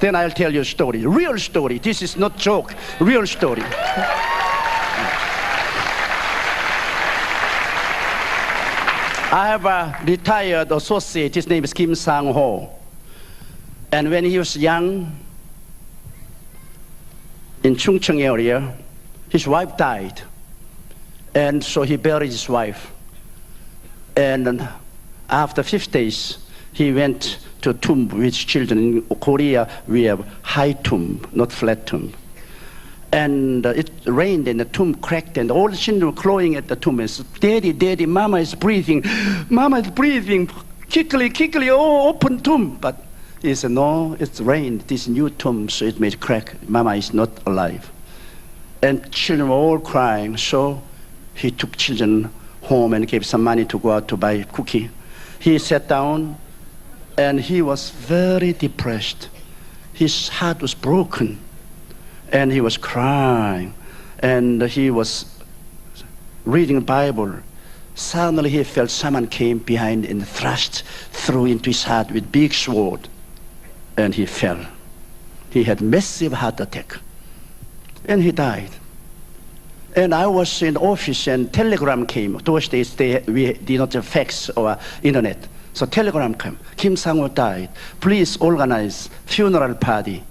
Then I'll tell you a story, real story. This is not joke, real story. I have a retired associate, his name is Kim Sang-ho. And when he was young, in Chungcheong area, his wife died. And so he buried his wife. And after 5 days, he went to a tomb with his children. In Korea, we have high tomb, not flat tomb. And it rained and the tomb cracked and all the children were clawing at the tomb and said, "Daddy, Daddy, Mama is breathing. Mama is breathing. Quickly, quickly, oh, open tomb." But he said, "No, it's rained. This new tomb, so it may crack. Mama is not alive." And children were all crying. So he took children home and gave some money to go out to buy cookie. He sat down and he was very depressed. His heart was broken. And he was crying, and he was reading the Bible. Suddenly he felt someone came behind and thrust through into his heart with big sword, and he fell. He had massive heart attack, and he died. And I was in the office, and telegram came. Those days we did not have fax or internet, so telegram came. Kim Sang-ho died. Please organize funeral party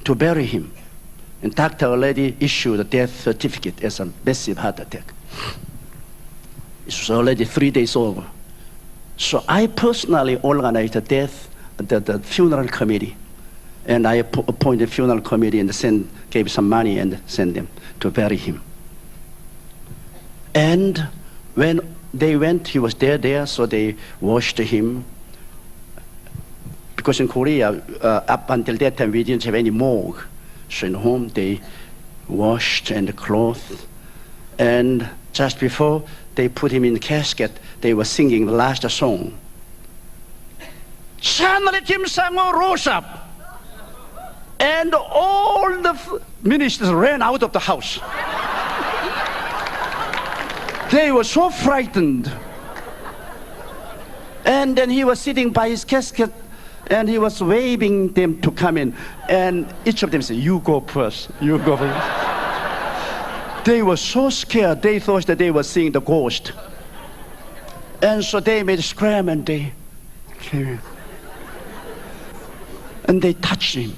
to bury him. And doctor already issued a death certificate as a massive heart attack. It was already 3 days over. So I personally organized the funeral committee. And I appointed funeral committee and gave some money and sent them to bury him. And when they went, he was there, so they washed him. Because in Korea, up until that time, we didn't have any morgue. So in home they washed and clothed, and just before they put him in the casket, they were singing the last song. Suddenly Kim Sang-ho rose up, and all the ministers ran out of the house. They were so frightened. And then he was sitting by his casket, and he was waving them to come in. And each of them said, "You go first, you go first." They were so scared, they thought that they were seeing the ghost. And so they made a scram and they came in. And they touched him.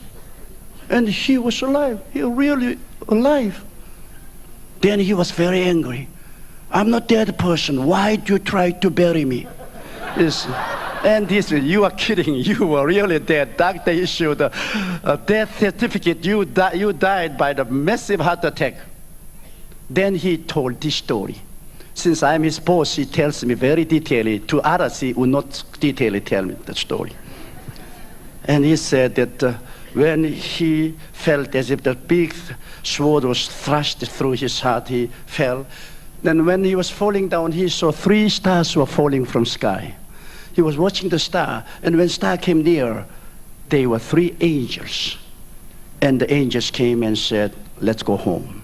And he was alive, he was really alive. Then he was very angry. "I'm not dead person, why do you try to bury me?" Yes. And he said, "You are kidding, you were really dead. Doctor issued a death certificate. You died by the massive heart attack." Then he told this story. Since I'm his boss, he tells me very detailedly. To others, he would not detailedly tell me the story. And he said that when he felt as if the big sword was thrust through his heart, he fell. Then when he was falling down, he saw 3 stars were falling from sky. He was watching the star, and when star came near, they were 3 angels. And the angels came and said, "Let's go home."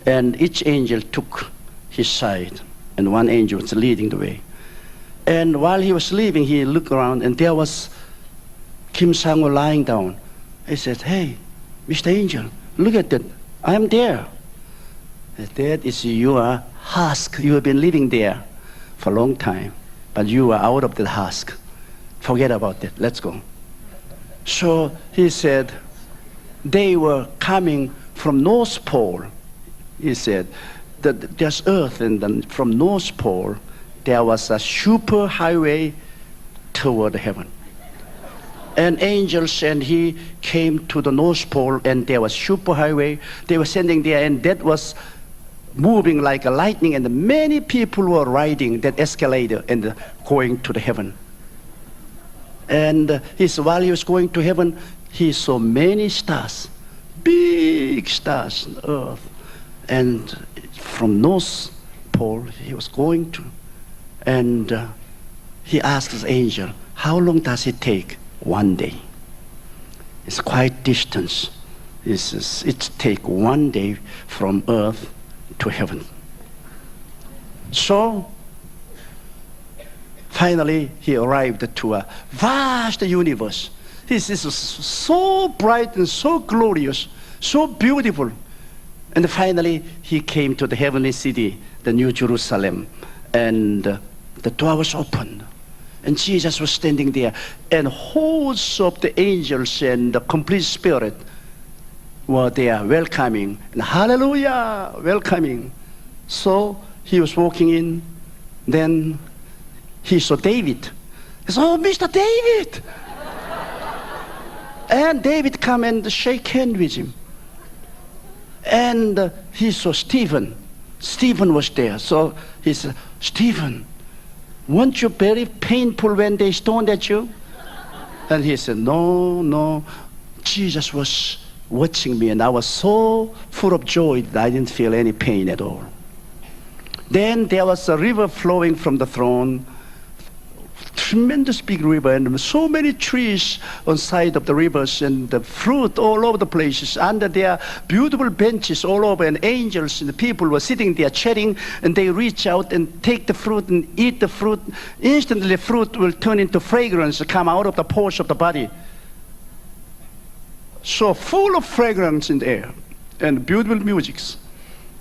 And each angel took his side, and one angel was leading the way. And while he was leaving, he looked around, and there was Kim Sang-ho lying down. He said, "Hey, Mr. Angel, look at that. I'm there." "That is your husk. You have been living there for a long time. But you are out of the husk. Forget about that. Let's go." So he said, they were coming from North Pole. He said that there's Earth, and then from North Pole, there was a super highway toward heaven. And angels and he came to the North Pole, and there was super highway. They were sending there, and that was moving like a lightning, and many people were riding that escalator and going to the heaven. And while he was going to heaven, he saw many stars, big stars on Earth. And from North Pole he was going to, and he asked his angel, "How long does it take?" "1 day." It's quite distance. He says, "It takes 1 day from Earth to heaven." So finally he arrived to a vast universe. This is so bright and so glorious, so beautiful. And finally, he came to the heavenly city, the New Jerusalem, and the door was opened. And Jesus was standing there, and hosts of the angels and the complete spirit were there welcoming, and hallelujah, welcoming. So he was walking in, then he saw David. He said, "Oh, Mr. David!" And David come and shake hand with him. And he saw Stephen. Stephen was there. So he said, "Stephen, weren't you very painful when they stoned at you?" And he said, No, Jesus was watching me, and I was so full of joy that I didn't feel any pain at all. Then there was a river flowing from the throne, tremendous big river, and so many trees on side of the rivers, and the fruit all over the places. Under there, beautiful benches all over, and angels and the people were sitting there chatting, and they reach out and take the fruit and eat the fruit. Instantly, the fruit will turn into fragrance, come out of the pores of the body. So full of fragrance in the air and beautiful musics.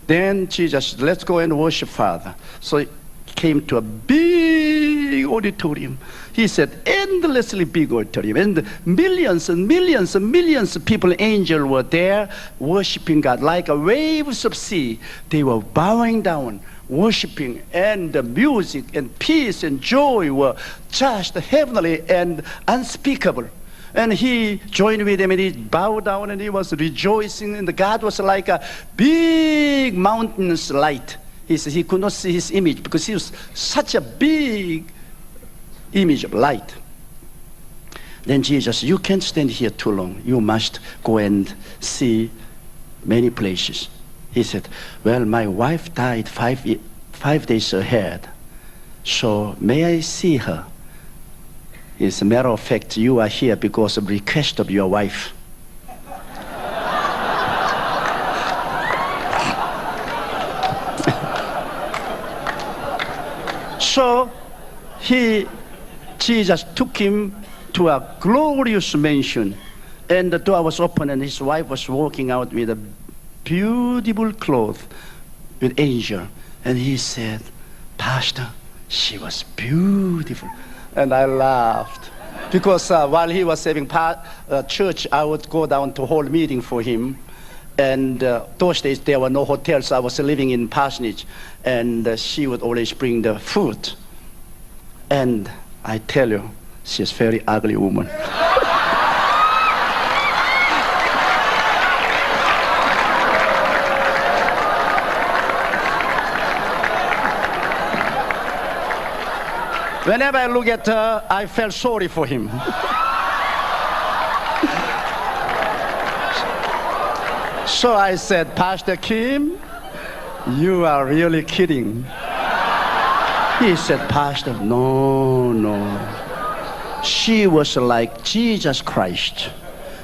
Then Jesus said, "Let's go and worship Father." So he came to a big auditorium. He said, endlessly big auditorium, and millions and millions and millions of people, angels were there worshiping God like a waves of sea. They were bowing down, worshiping, and the music and peace and joy were just heavenly and unspeakable. And he joined with them, and he bowed down, and he was rejoicing, and God was like a big mountain's light. He said he could not see his image because he was such a big image of light. Then Jesus said, "You can't stand here too long. You must go and see many places." He said, "Well, my wife died 5 days ahead, so may I see her?" As a matter of fact, you are here because of request of your wife. So Jesus took him to a glorious mansion, and the door was open, and his wife was walking out with a beautiful cloth with angel. And he said, "Pastor, she was beautiful." And I laughed because while he was having church, I would go down to hold meeting for him. And those days there were no hotels. I was living in Parsonage, and she would always bring the food. And I tell you, she's a very ugly woman. Whenever I look at her, I felt sorry for him. So I said, "Pastor Kim, you are really kidding." He said, "Pastor, no. She was like Jesus Christ.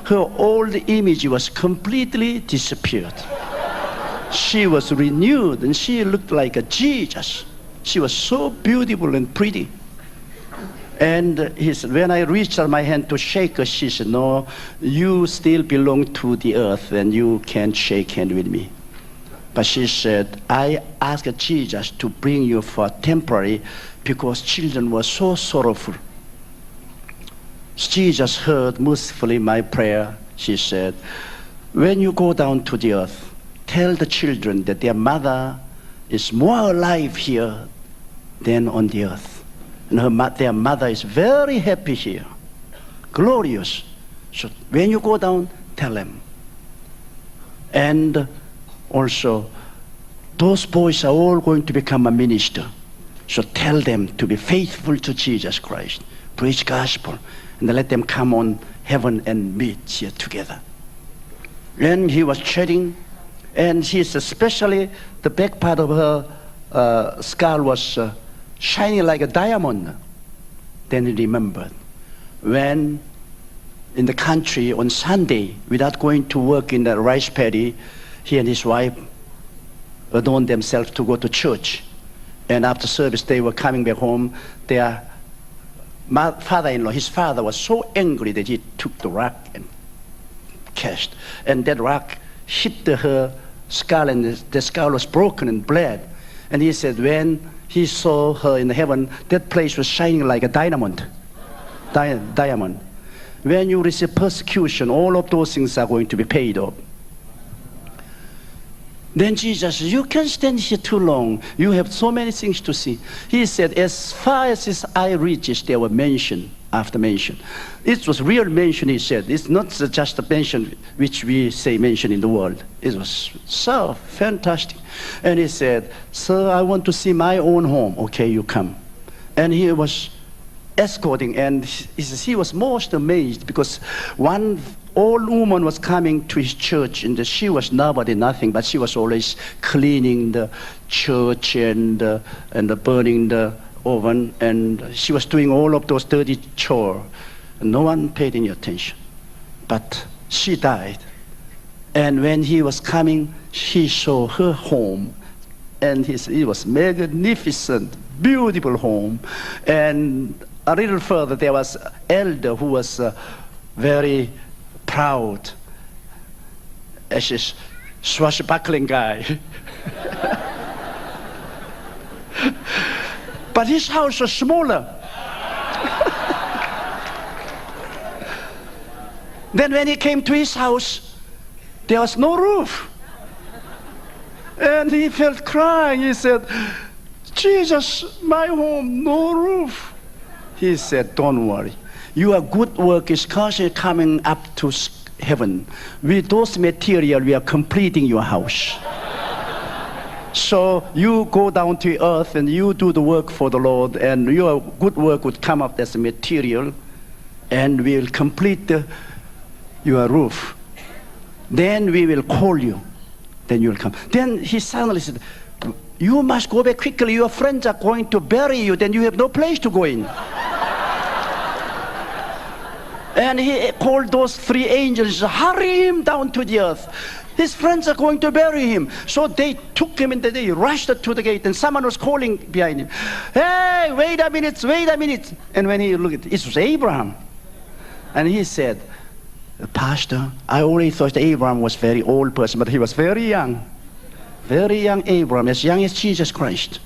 Her old image was completely disappeared. She was renewed, and she looked like a Jesus. She was so beautiful and pretty." And he said, when I reached out my hand to shake her, she said, "No, you still belong to the earth, and you can't shake hand with me." But she said, "I asked Jesus to bring you for temporary because children were so sorrowful." Jesus heard mercifully my prayer. She said, "When you go down to the earth, tell the children that their mother is more alive here than on the earth. And their mother is very happy here, glorious. So when you go down, tell them. And also, those boys are all going to become a minister. So tell them to be faithful to Jesus Christ, preach gospel, and let them come on heaven and meet here together." And he was chatting, and she's especially the back part of her skull was shining like a diamond. Then he remembered when in the country on Sunday, without going to work in the rice paddy, he and his wife adorned themselves to go to church. And after service, they were coming back home. Their father-in-law, his father was so angry that he took the rock and cast. And that rock hit her skull, and the skull was broken and bled. And he said when he saw her in heaven, that place was shining like a diamond. Diamond. When you receive persecution, all of those things are going to be paid off. Then Jesus said, you can't stand here too long. You have so many things to see. He said, as far as his eye reaches, there were mention after mention. It was real mention, he said. It's not just a mention which we say mention in the world. It was so fantastic. And he said, sir, I want to see my own home. Okay, you come. And he was escorting, and he was most amazed because one old woman was coming to his church, and she was nobody, nothing, but she was always cleaning the church and burning the oven, and she was doing all of those dirty chores. No one paid any attention. But she died. And when he was coming, he saw her home, and it was magnificent, beautiful home. And a little further, there was an elder who was very proud, a swashbuckling guy. But his house was smaller. Then when he came to his house, there was no roof. And he felt crying. He said, Jesus, my home, no roof. He said, don't worry. Your good work is constantly coming up to heaven. With those materials, we are completing your house. So you go down to earth and you do the work for the Lord, and your good work would come up as a material, and we will complete your roof. Then we will call you. Then you will come. Then he suddenly said, you must go back quickly. Your friends are going to bury you. Then you have no place to go in. And he called those three angels, hurry him down to the earth. His friends are going to bury him. So they took him and they rushed to the gate, and someone was calling behind him, hey, wait a minute, wait a minute. And when he looked, it was Abraham. And he said, Pastor, I already thought Abraham was a very old person, but he was very young Abraham, as young as Jesus Christ.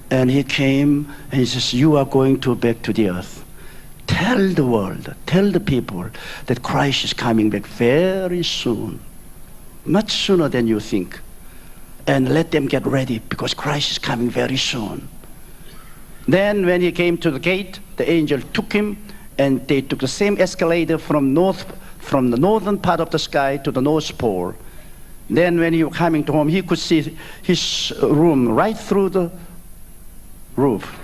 And he came and he says, you are going to back to the earth. Tell the world, tell the people that Christ is coming back very soon, much sooner than you think. And let them get ready, because Christ is coming very soon. Then when he came to the gate, the angel took him, and they took the same escalator from the northern part of the sky to the North Pole. Then when he was coming to home, he could see his room right through the roof.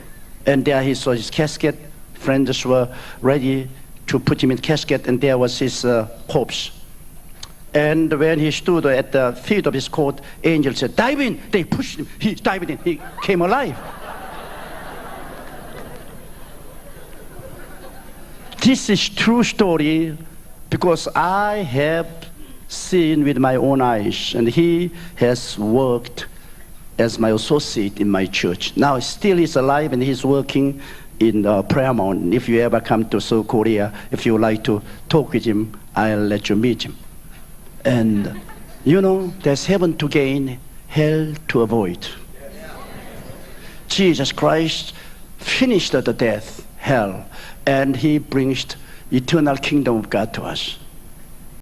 And there he saw his casket. Friends were ready to put him in casket, and there was his corpse. And when he stood at the feet of his court, angel said, dive in. They pushed him. He dived in. He came alive. This is true story, because I have seen with my own eyes, and he has worked as my associate in my church. Now still he's alive, and he's working in Prayer Mountain. If you ever come to South Korea, if you would like to talk with him, I'll let you meet him. And you know, there's heaven to gain, hell to avoid. Jesus Christ finished the death, hell, and he brings eternal kingdom of God to us.